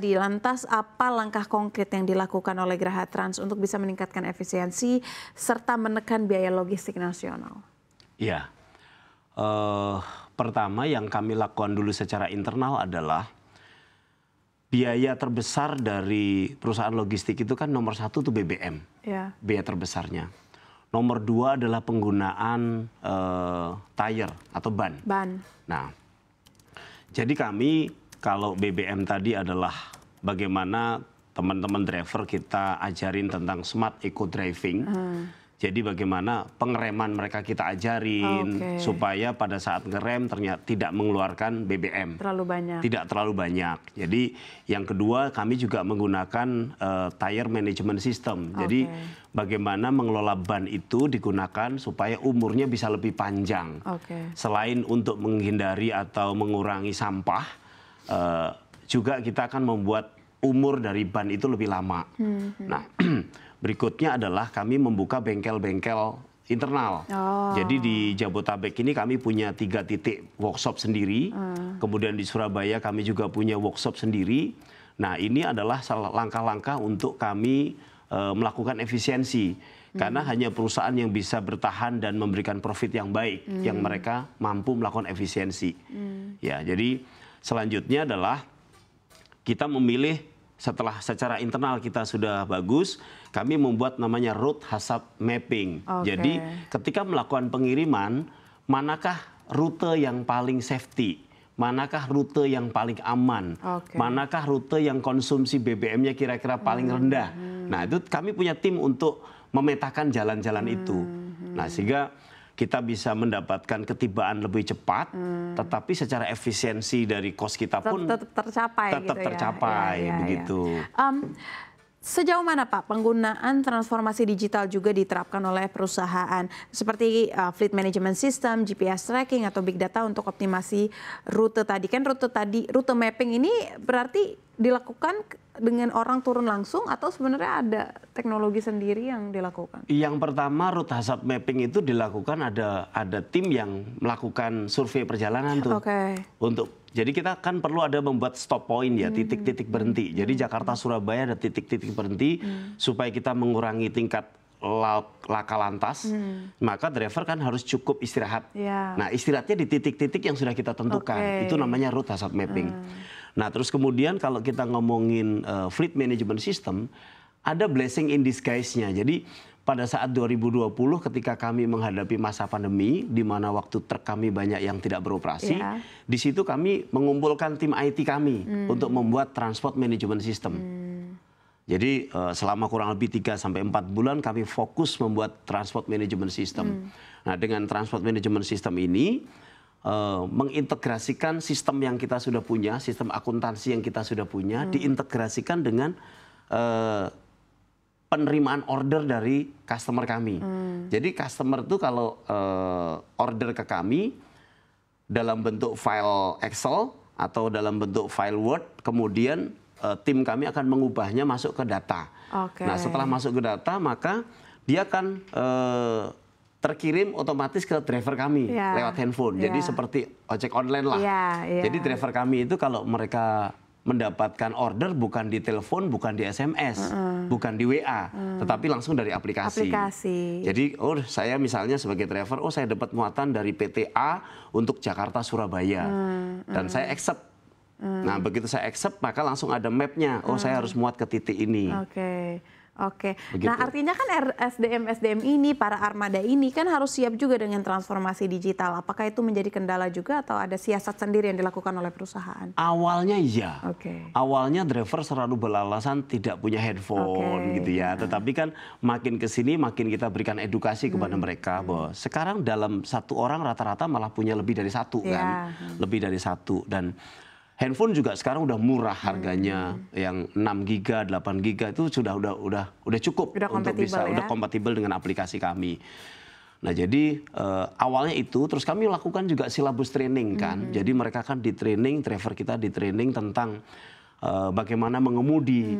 tadi, lantas apa langkah konkret yang dilakukan oleh Geraha Trans untuk bisa meningkatkan efisiensi serta menekan biaya logistik nasional? Ya, pertama yang kami lakukan dulu secara internal adalah biaya terbesar dari perusahaan logistik itu kan nomor satu tuh BBM, biaya terbesarnya. Nomor dua adalah penggunaan tire atau ban. Nah, jadi kami kalau BBM tadi adalah bagaimana teman-teman driver kita ajarin tentang smart eco driving. Jadi bagaimana pengereman mereka kita ajarin supaya pada saat ngerem ternyata tidak mengeluarkan BBM. Tidak terlalu banyak. Jadi yang kedua kami juga menggunakan tire management system. Jadi bagaimana mengelola ban itu digunakan supaya umurnya bisa lebih panjang. Selain untuk menghindari atau mengurangi sampah, juga kita akan membuat umur dari ban itu lebih lama. Nah, berikutnya adalah kami membuka bengkel-bengkel internal. Jadi di Jabotabek ini kami punya 3 titik workshop sendiri. Kemudian di Surabaya kami juga punya workshop sendiri. Nah, ini adalah langkah-langkah untuk kami melakukan efisiensi. Karena hanya perusahaan yang bisa bertahan dan memberikan profit yang baik yang mereka mampu melakukan efisiensi. Ya, jadi selanjutnya adalah kita memilih setelah secara internal kita sudah bagus, kami membuat namanya route hazard mapping. Jadi ketika melakukan pengiriman, manakah rute yang paling safety? Manakah rute yang paling aman? Manakah rute yang konsumsi BBM-nya kira-kira paling rendah? Nah, itu kami punya tim untuk memetakan jalan-jalan itu. Nah, sehingga kita bisa mendapatkan ketibaan lebih cepat, tetapi secara efisiensi dari cost kita pun tetap tercapai, begitu. Sejauh mana Pak penggunaan transformasi digital juga diterapkan oleh perusahaan seperti fleet management system, GPS tracking atau big data untuk optimasi rute tadi? Kan rute mapping ini berarti dilakukan dengan orang turun langsung atau sebenarnya ada teknologi sendiri yang dilakukan? Yang pertama route hazard mapping itu dilakukan ada tim yang melakukan survei perjalanan tuh. Jadi kita kan perlu ada membuat stop point ya, titik-titik berhenti. Jadi Jakarta Surabaya ada titik-titik berhenti supaya kita mengurangi tingkat laka lantas, maka driver kan harus cukup istirahat. Nah, istirahatnya di titik-titik yang sudah kita tentukan. Itu namanya route hazard mapping. Nah, terus kemudian kalau kita ngomongin fleet management system, ada blessing in disguise-nya. Jadi pada saat 2020 ketika kami menghadapi masa pandemi, di mana waktu truk kami banyak yang tidak beroperasi, di situ kami mengumpulkan tim IT kami untuk membuat transport management system. Jadi selama kurang lebih 3-4 bulan kami fokus membuat transport management system. Nah, dengan transport management system ini mengintegrasikan sistem yang kita sudah punya, sistem akuntansi yang kita sudah punya, diintegrasikan dengan penerimaan order dari customer kami. Jadi customer itu kalau order ke kami dalam bentuk file Excel atau dalam bentuk file Word, kemudian tim kami akan mengubahnya masuk ke data. Nah, setelah masuk ke data, maka dia akan terkirim otomatis ke driver kami lewat handphone. Jadi seperti ojek online lah. Jadi driver kami itu kalau mereka mendapatkan order bukan di telepon, bukan di SMS, bukan di WA, tetapi langsung dari aplikasi. Jadi, saya misalnya sebagai driver, saya dapat muatan dari PT A untuk Jakarta Surabaya, dan saya accept. Nah, begitu saya accept, maka langsung ada mapnya. Saya harus muat ke titik ini. Begitu. Nah, artinya kan SDM ini, para armada ini kan harus siap juga dengan transformasi digital. Apakah itu menjadi kendala juga atau ada siasat sendiri yang dilakukan oleh perusahaan? Awalnya iya. Awalnya driver selalu beralasan tidak punya handphone gitu ya. Tetapi kan makin ke sini makin kita berikan edukasi kepada mereka bahwa sekarang dalam satu orang rata-rata malah punya lebih dari satu kan. Lebih dari satu. Dan handphone juga sekarang udah murah harganya, yang 6 giga, 8 giga itu sudah cukup untuk bisa udah kompatibel dengan aplikasi kami. Nah, jadi awalnya itu terus kami lakukan juga silabus training kan. Jadi mereka kan di training, driver kita di training tentang bagaimana mengemudi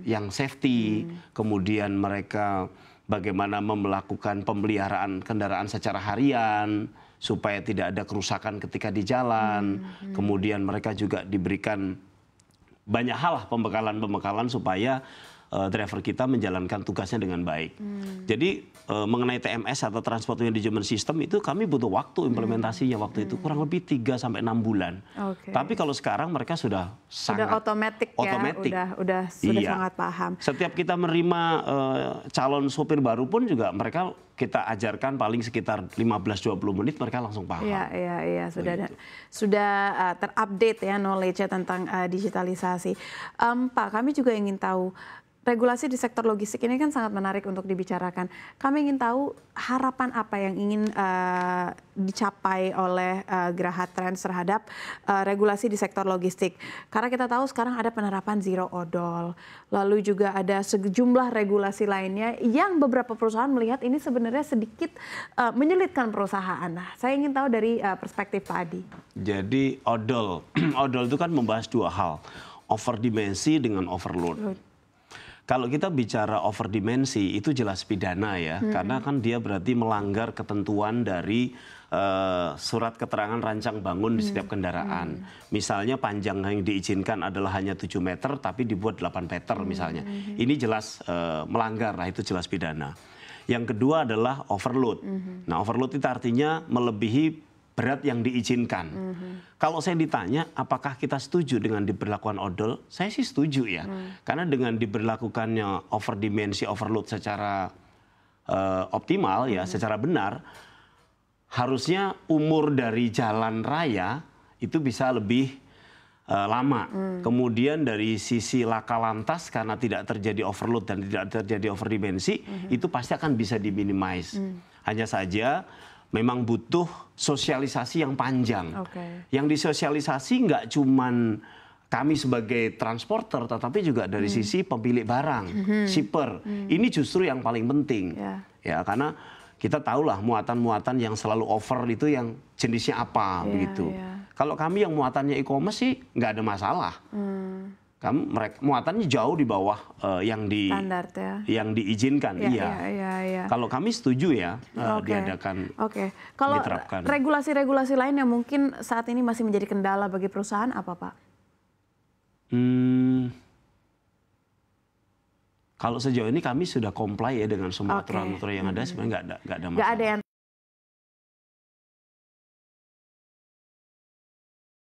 yang safety, kemudian mereka bagaimana melakukan pemeliharaan kendaraan secara harian supaya tidak ada kerusakan ketika di jalan. Kemudian mereka juga diberikan banyak hal lah pembekalan supaya driver kita menjalankan tugasnya dengan baik. Jadi mengenai TMS atau Transport Management System itu kami butuh waktu implementasinya waktu itu kurang lebih 3 sampai 6 bulan. Tapi kalau sekarang mereka sudah sangat otomatis ya, sudah sangat paham. Setiap kita menerima calon sopir baru pun juga mereka kita ajarkan paling sekitar 15-20 menit mereka langsung paham. Iya, sudah terupdate ya knowledge-nya tentang digitalisasi. Pak, kami juga ingin tahu regulasi di sektor logistik ini kan sangat menarik untuk dibicarakan. Kami ingin tahu harapan apa yang ingin dicapai oleh Geraha Trans terhadap regulasi di sektor logistik. Karena kita tahu sekarang ada penerapan zero odol, lalu juga ada sejumlah regulasi lainnya yang beberapa perusahaan melihat ini sebenarnya sedikit menyulitkan perusahaan. Nah, saya ingin tahu dari perspektif Pak Adi. Jadi odol itu kan membahas 2 hal, overdimensi dengan overload. Kalau kita bicara overdimensi itu jelas pidana ya, karena kan dia berarti melanggar ketentuan dari surat keterangan rancang bangun di setiap kendaraan. Misalnya panjang yang diizinkan adalah hanya 7 meter tapi dibuat 8 meter misalnya. Ini jelas melanggar, lah itu jelas pidana. Yang kedua adalah overload. Nah, overload itu artinya melebihi berat yang diizinkan. Kalau saya ditanya apakah kita setuju dengan diberlakukan odol, saya sih setuju ya. Karena dengan diberlakukannya overdimensi, overload secara optimal ya, secara benar, harusnya umur dari jalan raya itu bisa lebih lama. Kemudian dari sisi laka lantas karena tidak terjadi overload dan tidak terjadi overdimensi, itu pasti akan bisa diminimize. Hanya saja memang butuh sosialisasi yang panjang. Yang disosialisasi nggak cuman kami sebagai transporter, tetapi juga dari sisi pemilik barang, shipper. Ini justru yang paling penting. Ya, karena kita tahulah muatan-muatan yang selalu over itu yang jenisnya apa begitu. Kalau kami yang muatannya e-commerce sih nggak ada masalah. Muatannya jauh di bawah yang diizinkan. Iya. Kalau kami setuju ya diadakan. Kalau diterapkan. Regulasi-regulasi lain yang mungkin saat ini masih menjadi kendala bagi perusahaan apa, Pak? Kalau sejauh ini kami sudah comply ya dengan semua aturan-aturan yang ada, sebenarnya nggak ada masalah.